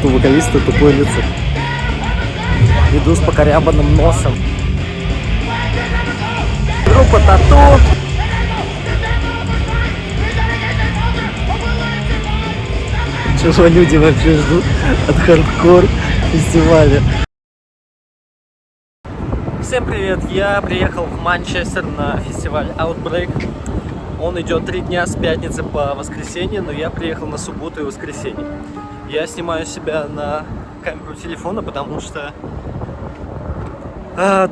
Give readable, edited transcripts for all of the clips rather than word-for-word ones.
У вокалиста тупое лицо. Иду с покорябанным носом. Группа Тату. Чего люди вообще ждут от хардкор фестиваля? Всем привет! Я приехал в Манчестер на фестиваль Outbreak. Он идет 3 дня с пятницы по воскресенье, но я приехал на субботу и воскресенье. Я снимаю себя на камеру телефона, потому что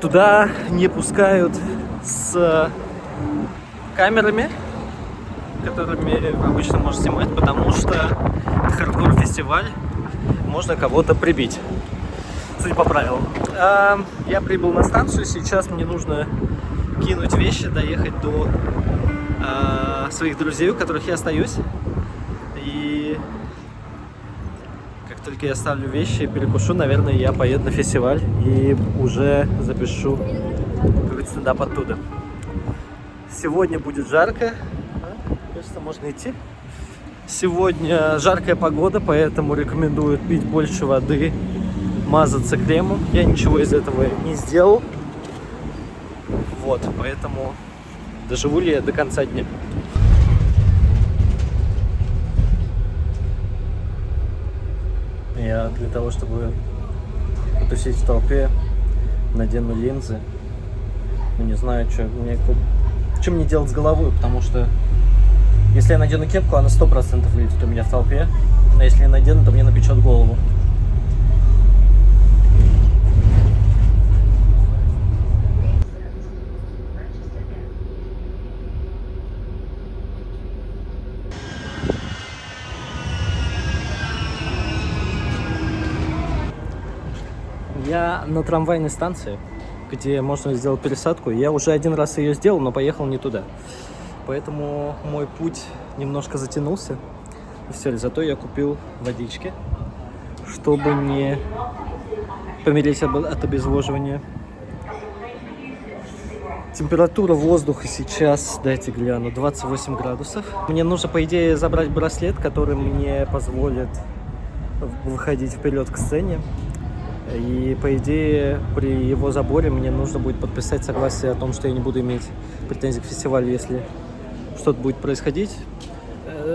туда не пускают с камерами, которыми обычно можно снимать, потому что это хардкор-фестиваль, можно кого-то прибить. Судя по правилам. Я прибыл на станцию, сейчас мне нужно кинуть вещи, доехать до своих друзей, у которых я остаюсь. И как только я ставлю вещи и перекушу, наверное, я поеду на фестиваль и уже запишу какой-то стендап оттуда. Сегодня будет жарко. Кажется, можно идти. Сегодня жаркая погода, поэтому рекомендую пить больше воды, мазаться кремом. Я ничего из этого не сделал. Вот, поэтому доживу ли я до конца дня. Я для того, чтобы потусить в толпе, надену линзы. Но не знаю, что мне делать с головой, потому что если я надену кепку, она 100% вылетит у меня в толпе. А если я надену, то мне напечет голову. Я на трамвайной станции, где можно сделать пересадку. Я уже один раз ее сделал, но поехал не туда. Поэтому мой путь немножко затянулся. Все, зато я купил водички, чтобы не помереть от обезвоживания. Температура воздуха сейчас, дайте гляну, 28 градусов. Мне нужно, по идее, забрать браслет, который мне позволит выходить вперед к сцене. И, по идее, при его заборе мне нужно будет подписать согласие о том, что я не буду иметь претензий к фестивалю, если что-то будет происходить,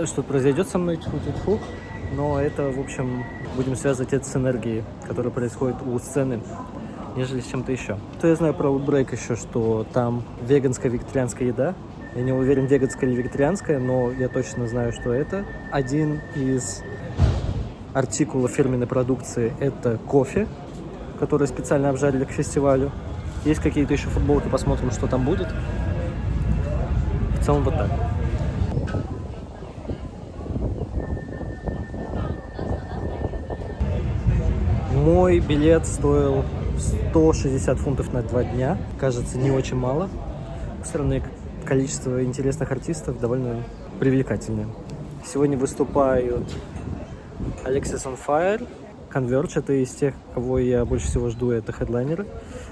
что-то произойдет со мной, тьфу-тьфу. Но это, в общем, будем связывать это с энергией, которая происходит у сцены, нежели с чем-то еще. То я знаю про Outbreak еще, что там веганская, вегетарианская еда. Я не уверен, веганская или вегетарианская, но я точно знаю, что это. Один из артикулов фирменной продукции – это кофе, который специально обжарили к фестивалю. Есть какие-то еще футболки, посмотрим, что там будет. В целом вот так. Мой билет стоил 160 фунтов на 2 дня. Кажется, не очень мало. По стороны, количество интересных артистов довольно привлекательное. Сегодня выступают Alexis on Fire, Converge, это из тех, кого я больше всего жду, это хедлайнеры.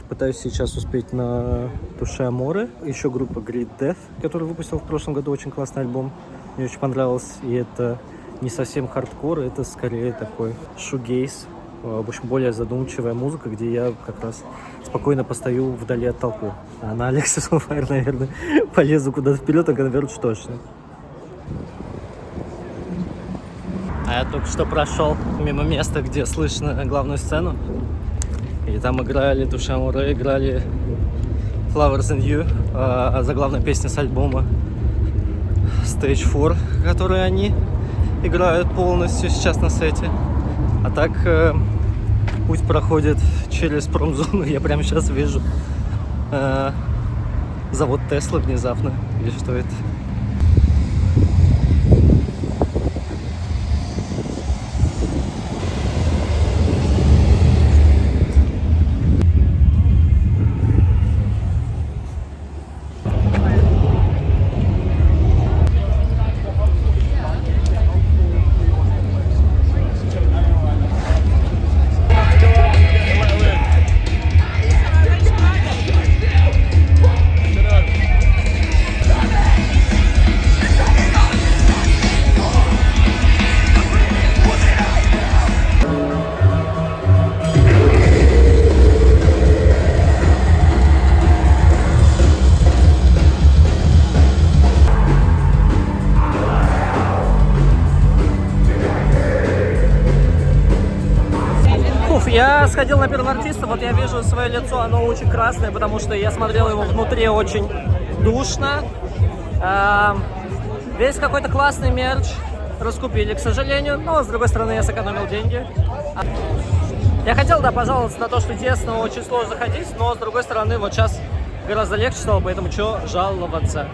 Пытаюсь сейчас успеть на Душе Аморе. Еще группа Great Death, которая выпустила в прошлом году очень классный альбом. Мне очень понравилось, и это не совсем хардкор, это скорее такой шугейз. В общем, более задумчивая музыка, где я как раз спокойно постою вдали от толпы. А на Alexis on Fire, наверное, полезу куда-то вперед, а Converge точно. А я только что прошел мимо места, где слышно главную сцену. И там играли Душе Аморе, играли Flowers and You, заглавная песня с альбома Stage 4, которую они играют полностью сейчас на сете. А так путь проходит через промзону. Я прямо сейчас вижу завод Тесла внезапно. Или что это? я сходил на первого артиста, вот я вижу свое лицо, оно очень красное, потому что я смотрел его внутри очень душно. Весь какой-то классный мерч раскупили, к сожалению, но с другой стороны я сэкономил деньги. Я хотел, да, пожаловаться на то, что тесно, очень сложно ходить, но с другой стороны вот сейчас гораздо легче стало, поэтому что жаловаться.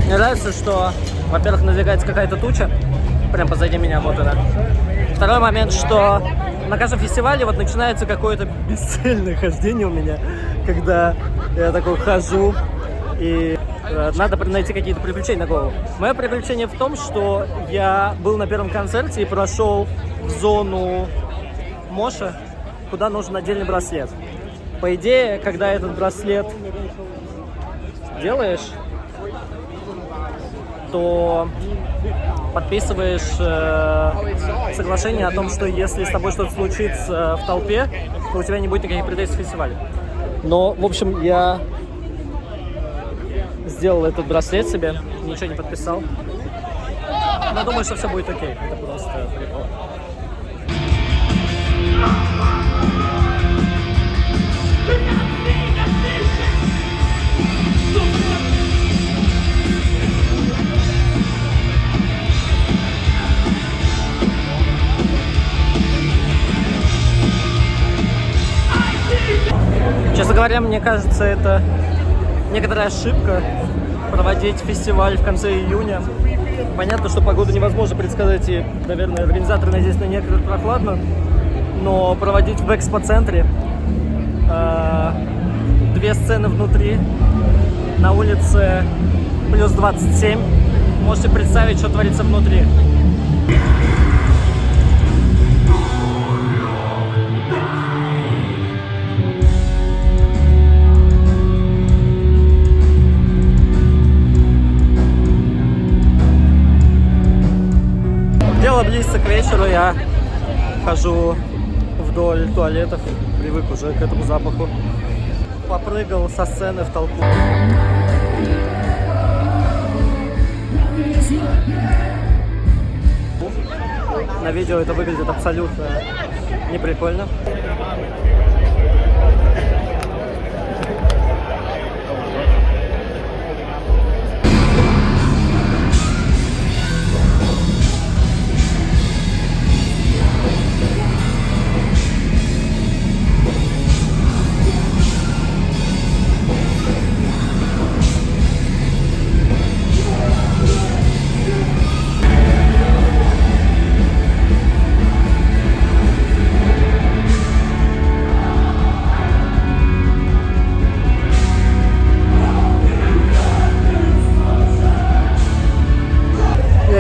Мне нравится, что, во-первых, надвигается какая-то туча, прям позади меня, вот она. Второй момент, что на каждом фестивале вот начинается какое-то бесцельное хождение у меня, когда я такой хожу, и надо найти какие-то приключения на голову. Мое приключение в том, что я был на первом концерте и прошел в зону Моша, куда нужен отдельный браслет. По идее, когда этот браслет делаешь, то подписываешь соглашение о том, что если с тобой что-то случится в толпе, то у тебя не будет никаких претензий в фестивале. Но, в общем, я сделал этот браслет себе, ничего не подписал. Но думаю, что все будет окей. Это просто прикол. Честно говоря, мне кажется, это некоторая ошибка проводить фестиваль в конце июня. Понятно, что погоду невозможно предсказать, и, наверное, организаторы надеются на некоторую прохладно, но проводить в экспоцентре две сцены внутри, на улице плюс 27, можете представить, что творится внутри. Дело близится к вечеру, я хожу вдоль туалетов, привык уже к этому запаху. Попрыгал со сцены в толпу. На видео это выглядит абсолютно неприкольно.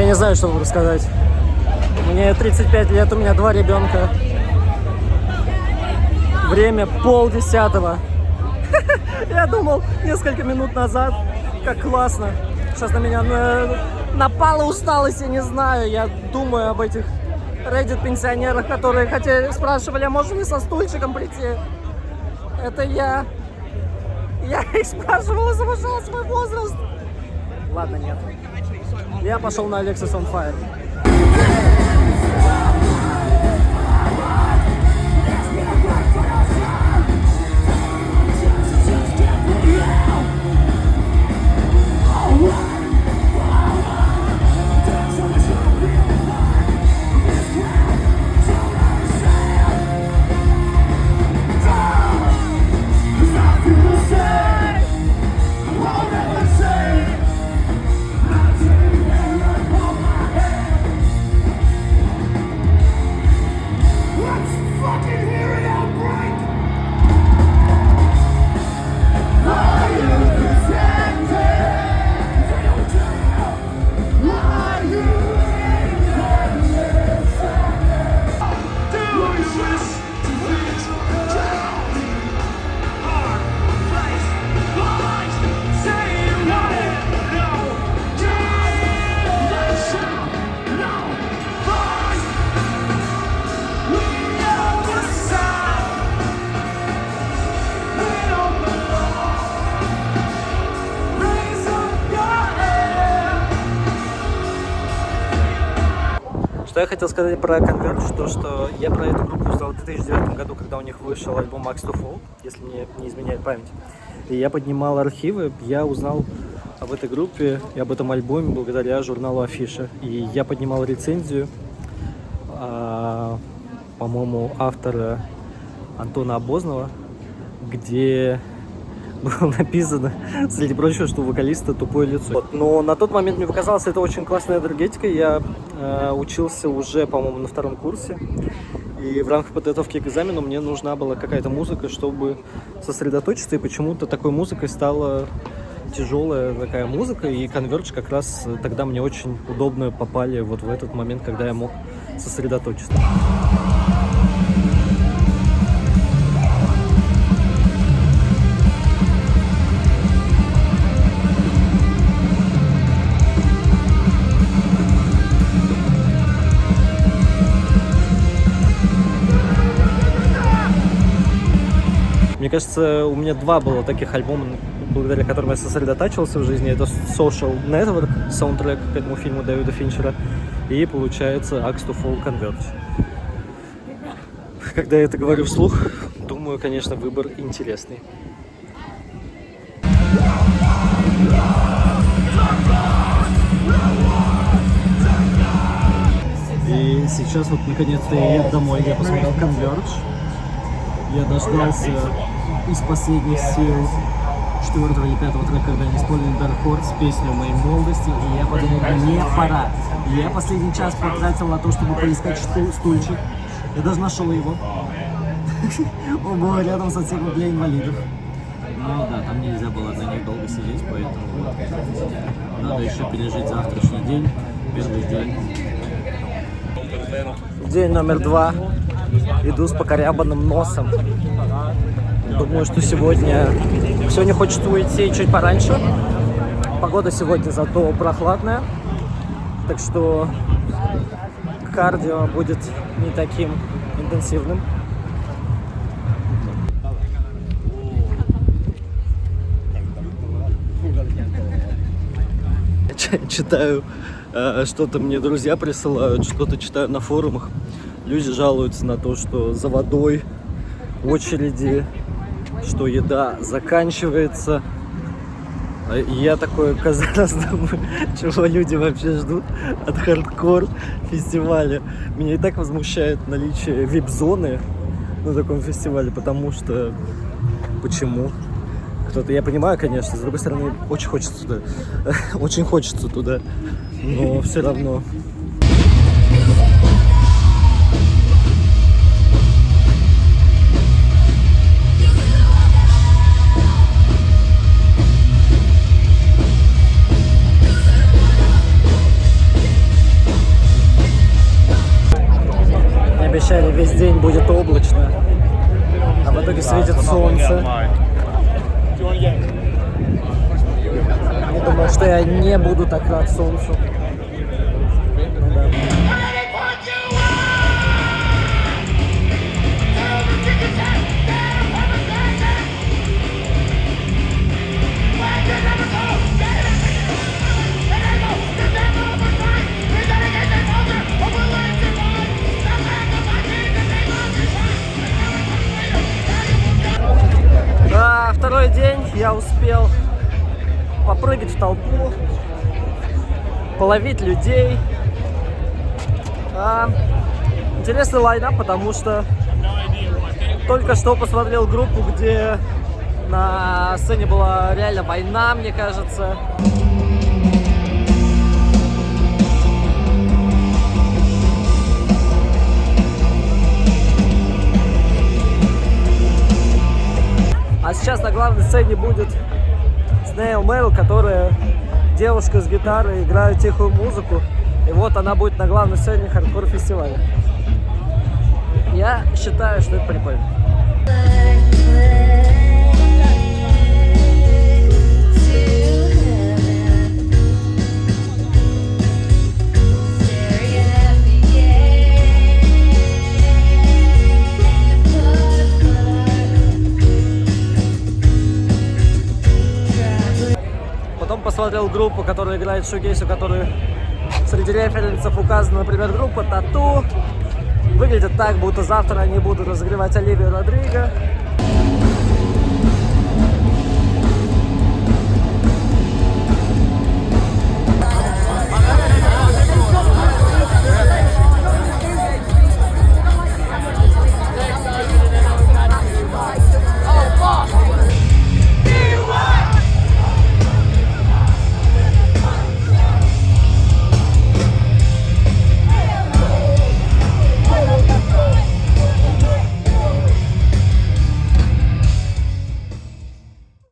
Не знаю, что буду сказать. Мне 35 лет, у меня 2 ребенка. Время 9:30. Я думал несколько минут назад, как классно. Сейчас на меня напала усталость, я не знаю. Я думаю об этих Reddit-пенсионерах, которые спрашивали, а можно ли со стульчиком прийти? Это я. Я их спрашивала, завышала свой возраст. Ладно, нет. Я пошел на Alexis on Fire. Что я хотел сказать про Converge, то что я про эту группу узнал в 2009 году, когда у них вышел альбом Axe to Fall, если мне не изменяет память. И я поднимал архивы, я узнал об этой группе и об этом альбоме благодаря журналу Афиша. И я поднимал рецензию, по-моему, автора Антона Обознова, где было написано, среди прочего, что у вокалиста тупое лицо. Но на тот момент мне показалось, это очень классная энергетика. Я учился уже, по-моему, на 2-м курсе. И в рамках подготовки к экзамену мне нужна была какая-то музыка, чтобы сосредоточиться. И почему-то такой музыкой стала тяжелая такая музыка. И Converge как раз тогда мне очень удобно попали вот в этот момент, когда я мог сосредоточиться. Мне кажется, у меня 2 было таких альбома, благодаря которым я сосредотачивался в жизни. Это Social Network, саундтрек к этому фильму Дэвида Финчера, и, получается, Axe to Fall Converge. Когда я это говорю вслух, думаю, конечно, выбор интересный. И сейчас вот наконец-то я еду домой, я посмотрел Converge. Я дождался из последних сил 4-го или 5-го трека, когда они использовали Dark Horse, песню моей молодости, и я подумал, мне пора. И я последний час потратил на то, чтобы поискать стульчик. Я даже нашел его. Он был рядом с отсеком для инвалидов. Ну да, там нельзя было на них долго сидеть, поэтому надо еще пережить завтрашний день, первый день. День номер 2. Иду с покорябанным носом. Думаю, что сегодня хочется уйти чуть пораньше. Погода сегодня зато прохладная. Так что кардио будет не таким интенсивным. Читаю, что-то мне друзья присылают, что-то читаю на форумах. Люди жалуются на то, что за водой очереди, что еда заканчивается. И я такой каждый раз думаю, чего люди вообще ждут от хардкор фестиваля. Меня и так возмущает наличие вип-зоны на таком фестивале, потому что... Почему? Кто-то, я понимаю, конечно, с другой стороны, очень хочется туда, но все равно. Обещали, весь день будет облачно, а в итоге светит солнце. Я думал, что я не буду так рад солнцу. Ну, да. Второй день я успел попрыгать в толпу, половить людей. Интересный лайнап, потому что только что посмотрел группу, где на сцене была реально война, мне кажется. А сейчас на главной сцене будет Snail Mail, которая девушка с гитарой играет тихую музыку. И вот она будет на главной сцене хардкор фестиваля. Я считаю, что это прикольно. Потом посмотрел группу, которая играет шугейс, у которой Среди референсов указана, например, группа Тату. Выглядит так, будто завтра они будут разогревать Оливию Родриго.